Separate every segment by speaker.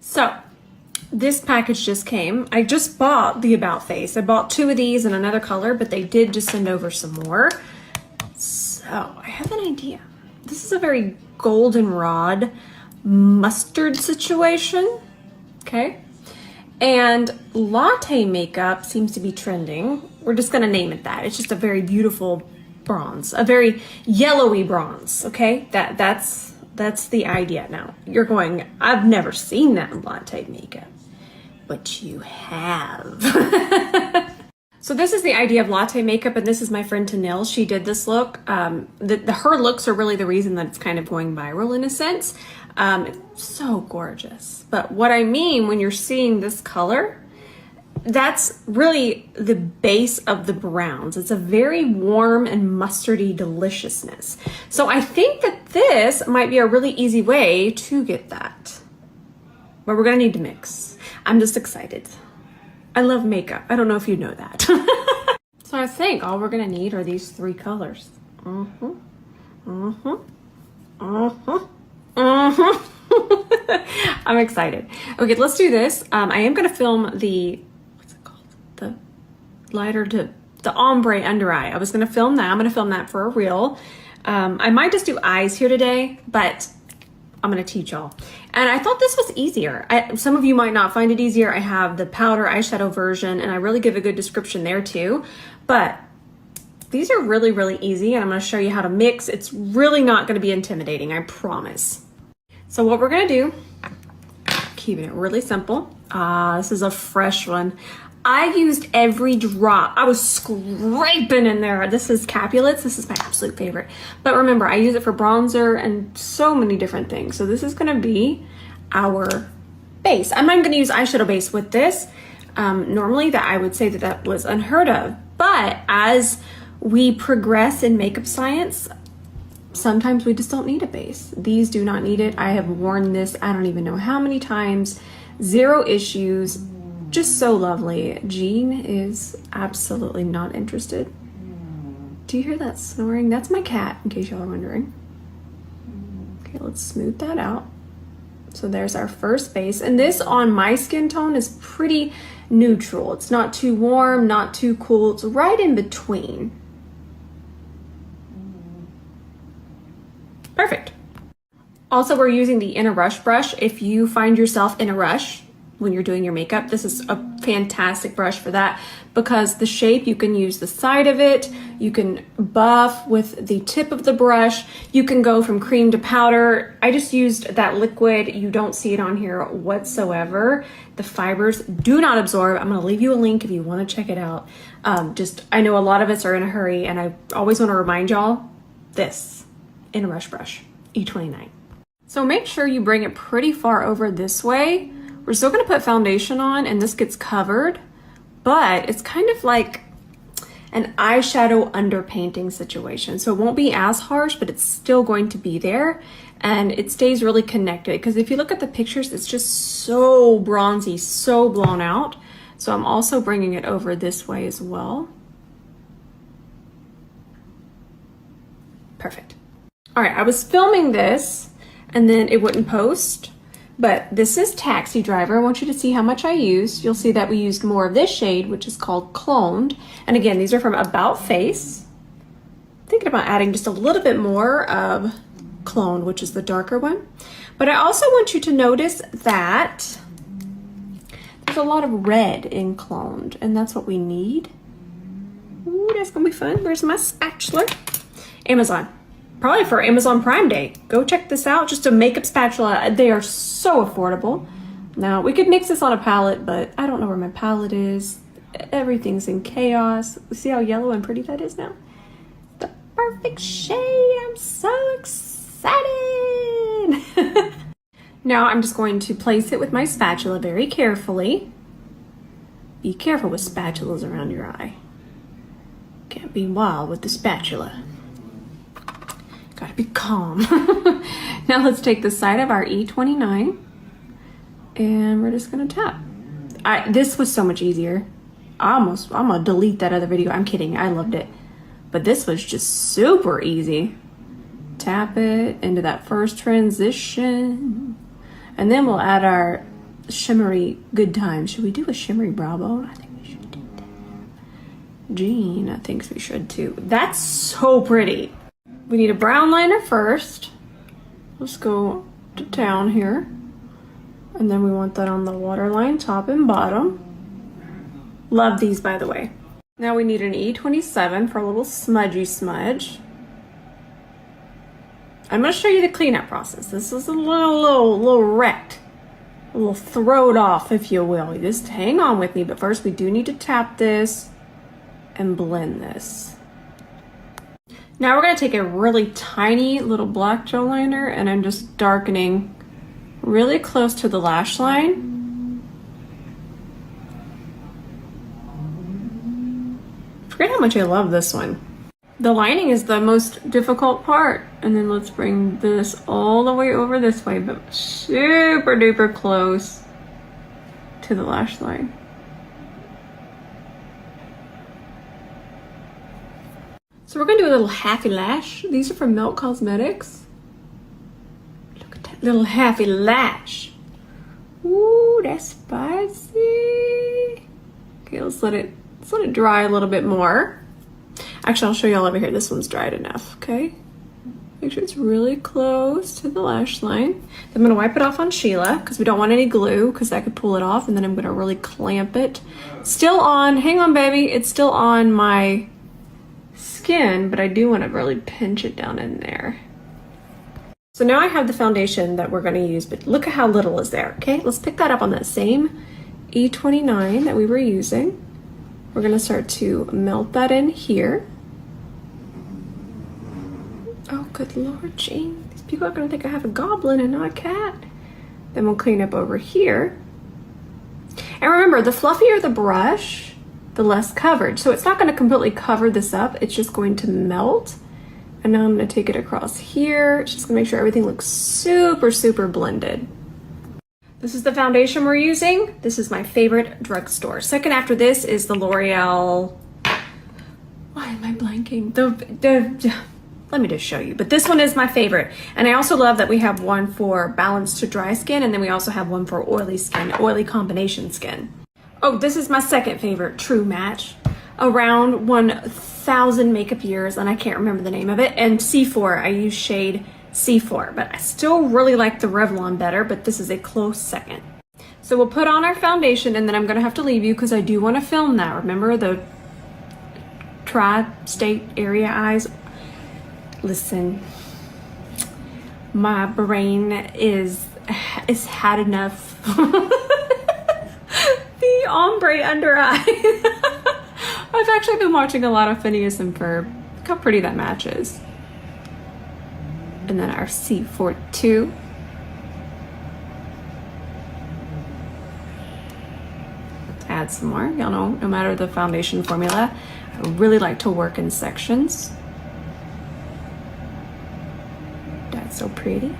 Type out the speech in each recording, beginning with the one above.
Speaker 1: So this package just came. I just bought the About Face. I bought 2 of these in another color, but they did just send over some more. So I have an idea. This is a very goldenrod mustard situation, okay? And Latte makeup seems to be trending. We're just gonna name it that. It's just a very beautiful bronze, a very yellowy bronze, okay? That's the idea. Now, you're going, I've never seen that in Latte makeup, but you have. So this is the idea of Latte makeup, and this is my friend Tanil. She did this look. Her looks are really the reason that it's kind of going viral in a sense. It's so gorgeous. But what I mean when you're seeing this color, that's really the base of the browns. It's a very warm and mustardy deliciousness. So I think that this might be a really easy way to get that. But we're gonna need to mix. I'm just excited. I love makeup. I don't know if you know that. So I think all we're gonna need are these 3 colors. I'm excited. Okay, let's do this. I am gonna film the, what's it called? The lighter to the ombre under eye. I was gonna film that. I'm gonna film that for a reel. I might just do eyes here today, but I'm gonna teach y'all. And I thought this was easier. Some of you might not find it easier. I have the powder eyeshadow version, and I really give a good description there too. But these are really, really easy, and I'm gonna show you how to mix. It's really not gonna be intimidating, I promise. So what we're gonna do, keeping it really simple. This is a fresh one. I used every drop. I was scraping in there. This is Capulets. This is my absolute favorite. But remember, I use it for bronzer and so many different things. So this is gonna be our base. I'm not gonna use eyeshadow base with this. Normally that I would say that was unheard of. But as we progress in makeup science, sometimes we just don't need a base. These do not need it. I have worn this, I don't even know how many times. 0 issues. Just so lovely. Jean is absolutely not interested. Do you hear that snoring? That's my cat, in case y'all are wondering. Okay, let's smooth that out. So there's our first base. And this on my skin tone is pretty neutral. It's not too warm, not too cool. It's right in between. Perfect. Also, we're using the In a Rush brush. If you find yourself in a rush when you're doing your makeup, this is a fantastic brush for that, because the shape, you can use the side of it, you can buff with the tip of the brush, you can go from cream to powder. I just used that liquid. You don't see it on here whatsoever. The fibers do not absorb. I'm gonna leave you a link if you wanna check it out. I know a lot of us are in a hurry, and I always wanna remind y'all, this In a Rush brush, E29. So make sure you bring it pretty far over this way. We're still gonna put foundation on, and this gets covered, but it's kind of like an eyeshadow underpainting situation. So it won't be as harsh, but it's still going to be there, and it stays really connected. Because if you look at the pictures, it's just so bronzy, so blown out. So I'm also bringing it over this way as well. Perfect. All right, I was filming this and then it wouldn't post. But this is Taxi Driver. I want you to see how much I used. You'll see that we used more of this shade, which is called Cloned. And again, these are from About Face. Thinking about adding just a little bit more of Cloned, which is the darker one. But I also want you to notice that there's a lot of red in Cloned, and that's what we need. Ooh, that's gonna be fun. Where's my spatula? Amazon. Probably for Amazon Prime Day. Go check this out. Just a makeup spatula. They are so affordable. Now, we could mix this on a palette, but I don't know where my palette is. Everything's in chaos. See how yellow and pretty that is now? The perfect shade. I'm so excited. Now, I'm just going to place it with my spatula very carefully. Be careful with spatulas around your eye. Can't be wild with the spatula. Gotta be calm. Now let's take the side of our E29 and we're just gonna tap. This was so much easier. I'm gonna delete that other video. I'm kidding, I loved it. But this was just super easy. Tap it into that first transition. And then we'll add our shimmery good time. Should we do a shimmery brow bone? I think we should do that. Jean thinks we should too. That's so pretty. We need a brown liner first. Let's go to town here. And then we want that on the waterline, top and bottom. Love these, by the way. Now we need an E27 for a little smudgy smudge. I'm going to show you the cleanup process. This is a little wrecked. A little throwed off, if you will. You just hang on with me, but first we do need to tap this and blend this. Now we're going to take a really tiny little black gel liner and I'm just darkening really close to the lash line. Forget how much I love this one. The lining is the most difficult part. And then let's bring this all the way over this way, but super duper close to the lash line. So we're gonna do a little happy lash. These are from Milk Cosmetics. Look at that little happy lash. Ooh, that's spicy. Okay, let's let it dry a little bit more. Actually, I'll show y'all over here. This one's dried enough, okay? Make sure it's really close to the lash line. I'm gonna wipe it off on Sheila because we don't want any glue because that could pull it off, and then I'm gonna really clamp it. Still on, hang on baby, it's still on my skin, but I do want to really pinch it down in there. So now I have the foundation that we're going to use, but look at how little is there. Okay, let's pick that up on that same E29 that we were using. We're going to start to melt that in here. Oh, good Lord, Jean. These people are going to think I have a goblin and not a cat. Then we'll clean up over here. And remember, the fluffier the brush, the less coverage. So it's not going to completely cover this up. It's just going to melt. And now I'm going to take it across here. Just going to make sure everything looks super, super blended. This is the foundation we're using. This is my favorite drugstore. Second after this is the L'Oreal. Why am I blanking? Let me just show you. But this one is my favorite. And I also love that we have one for balanced to dry skin. And then we also have one for oily skin, oily combination skin. Oh, this is my second favorite true match. Around 1,000 makeup years, and I can't remember the name of it. And C4, I use shade C4, but I still really like the Revlon better, but this is a close second. So we'll put on our foundation, and then I'm gonna have to leave you because I do want to film that. Remember the tri-state area eyes? Listen, my brain is had enough. The ombre under eye. I've actually been watching a lot of Phineas and Ferb. Look how pretty that matches. And then our C42. Let's add some more. Y'all know, no matter the foundation formula, I really like to work in sections. That's so pretty.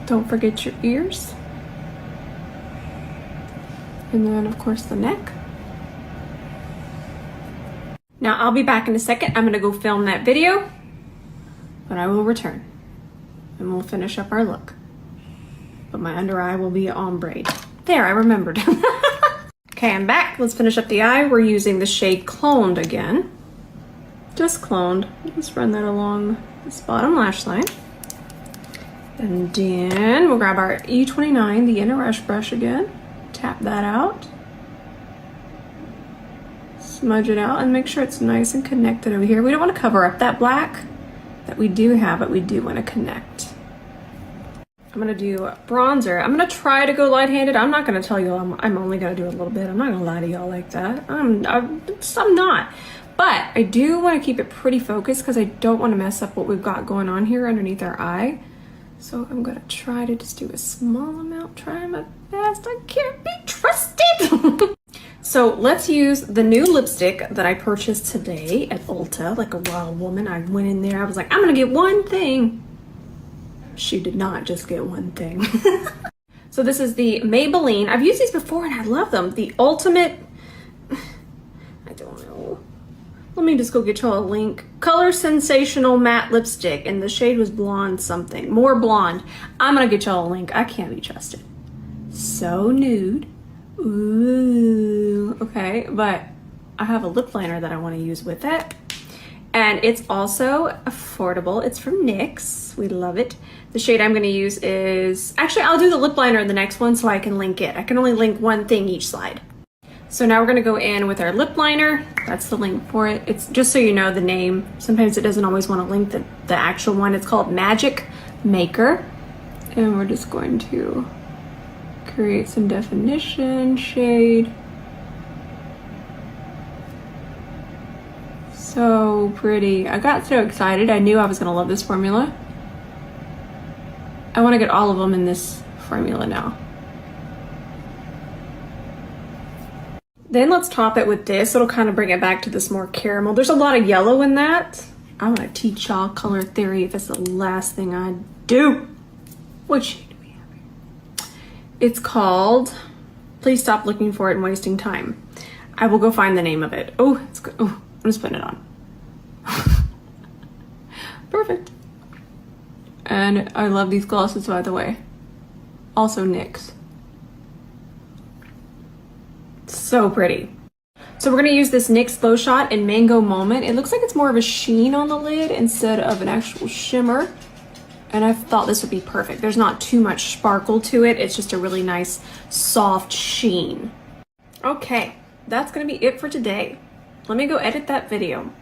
Speaker 1: Don't forget your ears. And then of course the neck. Now I'll be back in a second. I'm gonna go film that video, but I will return and we'll finish up our look. But my under eye will be ombre. There, I remembered. Okay, I'm back. Let's finish up the eye. We're using the shade Cloned again. Just Cloned. Let's run that along this bottom lash line. And then we'll grab our E29, the inner rush brush again, tap that out, smudge it out, and make sure it's nice and connected over here. We don't want to cover up that black that we do have, but we do want to connect. I'm going to do bronzer. I'm going to try to go light-handed. I'm not going to tell you I'm only going to do a little bit. I'm not going to lie to y'all like that. I'm not. But I do want to keep it pretty focused because I don't want to mess up what we've got going on here underneath our eye. So I'm gonna try to just do a small amount, try my best. I can't be trusted. So let's use the new lipstick that I purchased today at Ulta, like a wild woman. I went in there, I was like, I'm gonna get one thing. She did not just get one thing. So this is the Maybelline. I've used these before and I love them. The Ultimate, I don't know. Let me just go get y'all a link. Color Sensational Matte Lipstick, and the shade was blonde something. More blonde. I'm gonna get y'all a link. I can't be trusted. So nude. Ooh. Okay, but I have a lip liner that I want to use with it. And it's also affordable. It's from NYX. We love it. The shade I'm gonna use is... Actually, I'll do the lip liner in the next one so I can link it. I can only link one thing each slide. So now we're gonna go in with our lip liner. That's the link for it. It's just so you know the name. Sometimes it doesn't always want to link the actual one. It's called Magic Maker. And we're just going to create some definition, shade. So pretty. I got so excited. I knew I was gonna love this formula. I wanna get all of them in this formula now. Then let's top it with this. It'll kind of bring it back to this more caramel. There's a lot of yellow in that. I want to teach y'all color theory if it's the last thing I do. What shade do we have here? It's called Please Stop Looking for It and Wasting Time. I will go find the name of it. Oh, it's good. Oh, I'm just putting it on. Perfect. And I love these glosses, by the way. Also NYX. So pretty. So we're going to use this NYX Glow Shot in Mango Moment. It looks like it's more of a sheen on the lid instead of an actual shimmer. And I thought this would be perfect. There's not too much sparkle to it. It's just a really nice, soft sheen. Okay, that's going to be it for today. Let me go edit that video.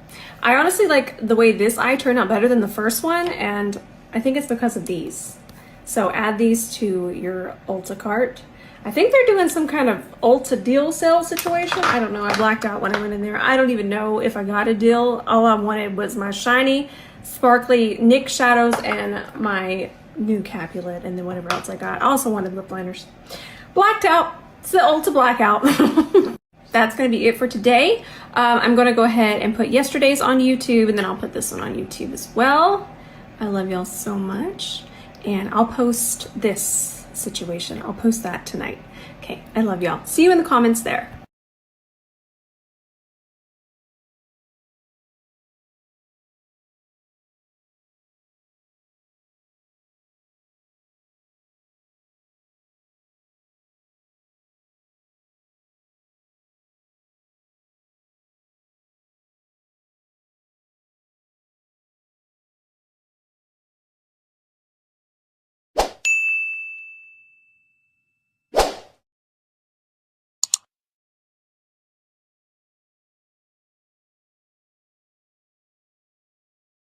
Speaker 1: I honestly like the way this eye turned out better than the first one, and I think it's because of these. So add these to your Ulta cart. I think they're doing some kind of Ulta deal sale situation. I don't know. I blacked out when I went in there. I don't even know if I got a deal. All I wanted was my shiny, sparkly NYX shadows and my new Capulet and then whatever else I got. I also wanted lip liners. Blacked out. It's the Ulta blackout. That's going to be it for today. I'm going to go ahead and put yesterday's on YouTube, and then I'll put this one on YouTube as well. I love y'all so much. And I'll post this situation. I'll post that tonight. Okay, I love y'all. See you in the comments there.